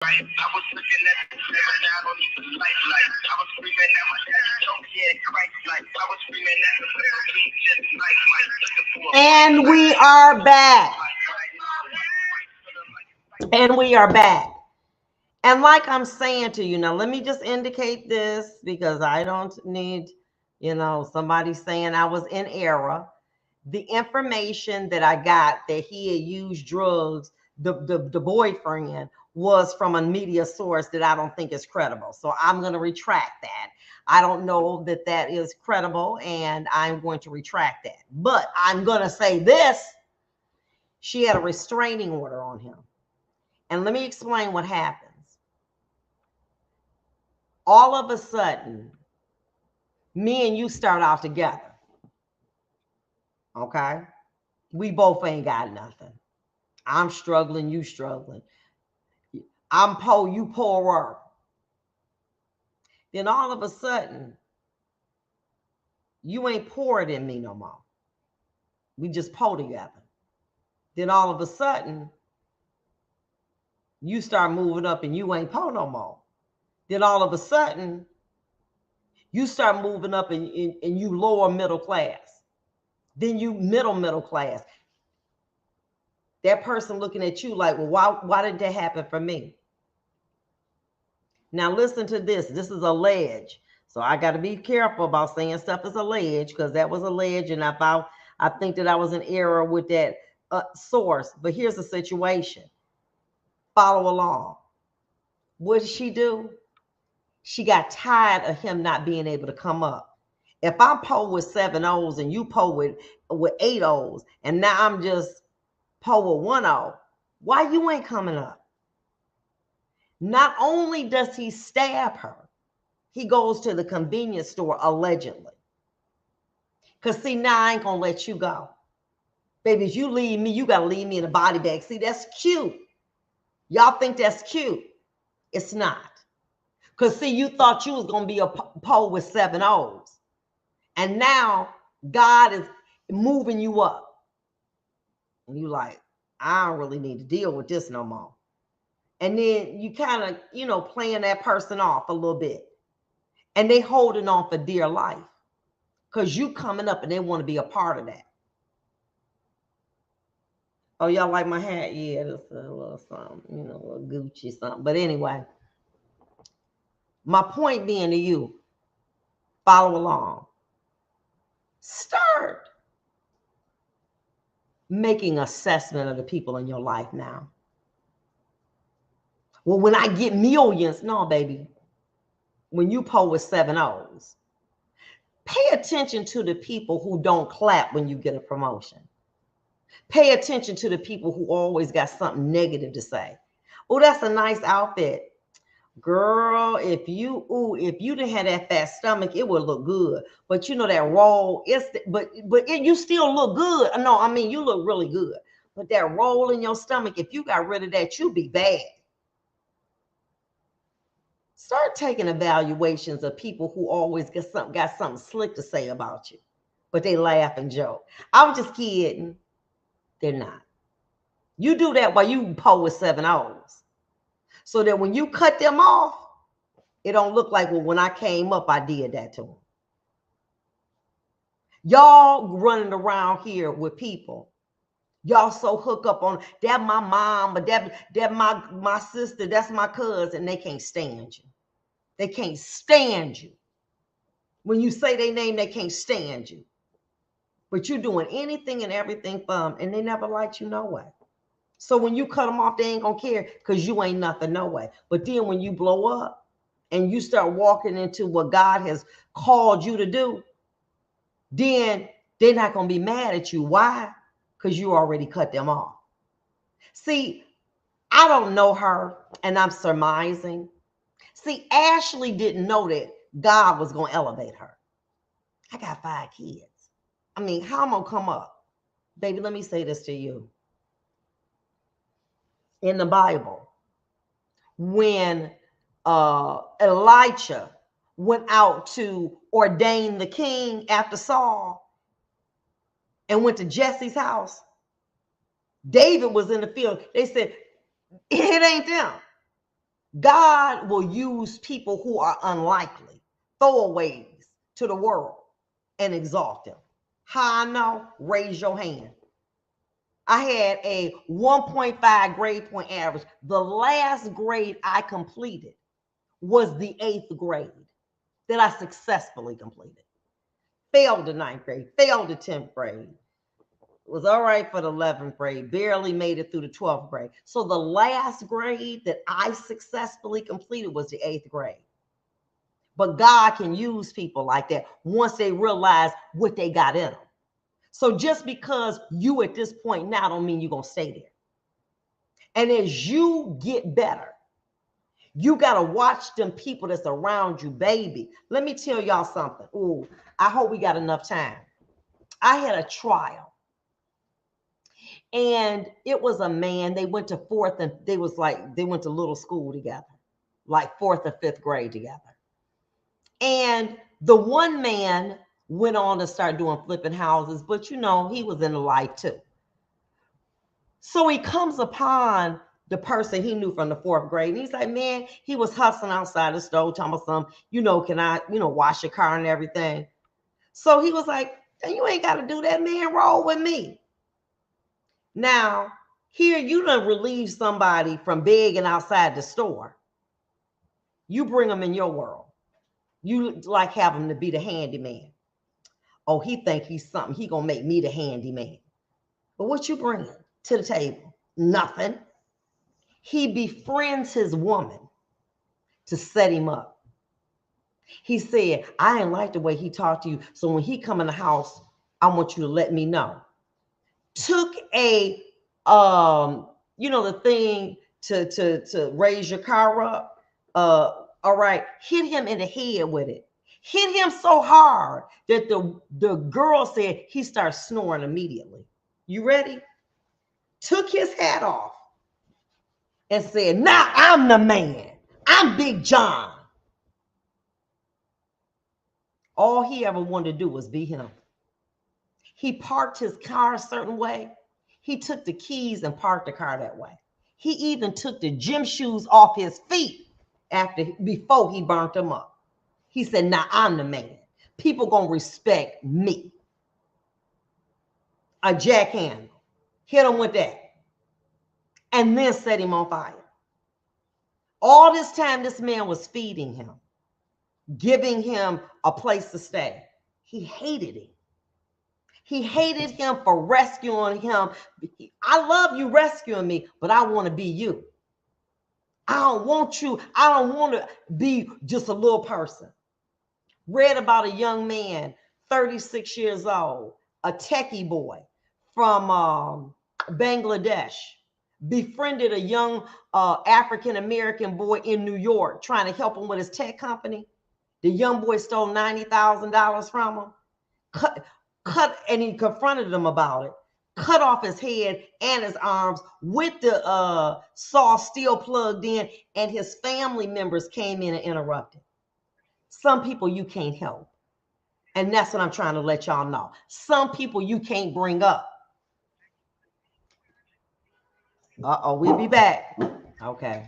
I was looking at the staring out on the light. I was screaming at my daddy, don't get Christ like. I was screaming at the feet just like looking for. And we are back. And we are back. And like I'm saying to you, now let me just indicate this because I don't need, somebody saying I was in error. The information that I got that he had used drugs, the boyfriend, was from a media source that I don't think is credible. So I'm going to retract that. I don't know that that is credible, and I'm going to retract that. But I'm going to say this. She had a restraining order on him. And let me explain what happens. All of a sudden, me and you start off together. Okay? We both ain't got nothing. I'm struggling, you struggling. I'm poor, you poorer. Then all of a sudden, you ain't poorer than me no more. We just poor together. Then all of a sudden, you start moving up and you ain't poor no more. Then all of a sudden, you start moving up and you lower middle class. Then you middle class. That person looking at you like, well, why did that happen for me? Now listen to this. This is alleged. So I got to be careful about saying stuff is alleged because that was alleged, and I think that I was in error with that source. But here's the situation. Follow along. What did she do? She got tired of him not being able to come up. If I'm poor with 7 O's and you poor with 8 O's, and now I'm just poor with 1 O, why you ain't coming up? Not only does he stab her, he goes to the convenience store allegedly. Because see, now I ain't going to let you go. Baby, if you leave me, you got to leave me in a body bag. See, that's cute. Y'all think that's cute. It's not. Because see, you thought you was going to be a pole with 7 O's. And now God is moving you up. And you like, I don't really need to deal with this no more. And then you kind of, playing that person off a little bit. And they holding on for dear life. Because you coming up and they want to be a part of that. Oh, y'all like my hat? Yeah, it's a little something, a little Gucci something. But anyway, my point being to you, follow along. Start making assessment of the people in your life now. Well, when I get millions, no, baby. When you poll with 7 O's, pay attention to the people who don't clap when you get a promotion. Pay attention to the people who always got something negative to say. Oh, that's a nice outfit. Girl, if you didn't have that fat stomach, it would look good. But that roll, you still look good. No, I mean, you look really good. But that roll in your stomach, if you got rid of that, you'd be bad. Start taking evaluations of people who always got something slick to say about you, but they laugh and joke. I'm just kidding. They're not. You do that while you pull with 7 O's. So that when you cut them off, it don't look like, well, when I came up, I did that to them. Y'all running around here with people. Y'all so hook up on that my mom, but that my sister, that's my cousin. They can't stand you. They can't stand you. When you say their name, they can't stand you. But you're doing anything and everything for them, and they never liked you no way. So when you cut them off, they ain't gonna care because you ain't nothing no way. But then when you blow up and you start walking into what God has called you to do, then they're not gonna be mad at you. Why? Because you already cut them off. See, I don't know her, and I'm surmising. See, Ashley didn't know that God was gonna elevate her. I got 5 kids. I mean, how am I gonna come up? Baby, let me say this to you. In the Bible, when Elijah went out to ordain the king after Saul and went to Jesse's house, David was in the field. They said, it ain't them. God will use people who are unlikely, throwaways to the world, and exalt them. How I know? Raise your hand. I had a 1.5 grade point average. The last grade I completed was the 8th grade that I successfully completed. Failed the 9th grade, failed the 10th grade. Was all right for the 11th grade, barely made it through the 12th grade. So the last grade that I successfully completed was the 8th grade. But God can use people like that once they realize what they got in them. So just because you at this point now don't mean you're going to stay there. And as you get better, you got to watch them people that's around you, baby. Let me tell y'all something. Ooh, I hope we got enough time. I had a trial. And it was a man, they went to 4th and they went to little school together, like 4th or 5th grade together. And the one man went on to start doing flipping houses, but you know, he was in the life too. So he comes upon the person he knew from the 4th grade. And he's like, man, he was hustling outside the stove, talking about some, can I, wash your car and everything. So he was like, you ain't got to do that, man. Roll with me. Now, here you done relieve somebody from begging outside the store. You bring them in your world. You like have him to be the handyman. Oh, he think he's something. He gonna make me the handyman. But what you bring to the table? Nothing. He befriends his woman to set him up. He said, I ain't like the way he talked to you. So when he come in the house, I want you to let me know. Took a the thing to raise your car up. All right, hit him in the head with it. Hit him so hard that the girl said he started snoring immediately. You ready? Took his hat off and said, now I'm the man. I'm Big John. All he ever wanted to do was be him. He parked his car a certain way. He took the keys and parked the car that way. He even took the gym shoes off his feet before he burnt them up. He said, now I'm the man. People gonna respect me. A jackhammer. Hit him with that. And then set him on fire. All this time, this man was feeding him, giving him a place to stay. He hated it. He hated him for rescuing him. I love you rescuing me, but I want to be you. I don't want you. I don't want to be just a little person. Read about a young man, 36 years old, a techie boy from Bangladesh, befriended a young African-American boy in New York trying to help him with his tech company. The young boy stole $90,000 from him. Cut, and he confronted him about it. Cut off his head and his arms with the saw still plugged in, and his family members came in and interrupted. Some people you can't help. And that's what I'm trying to let y'all know. Some people you can't bring up. Uh-oh, we'll be back. Okay.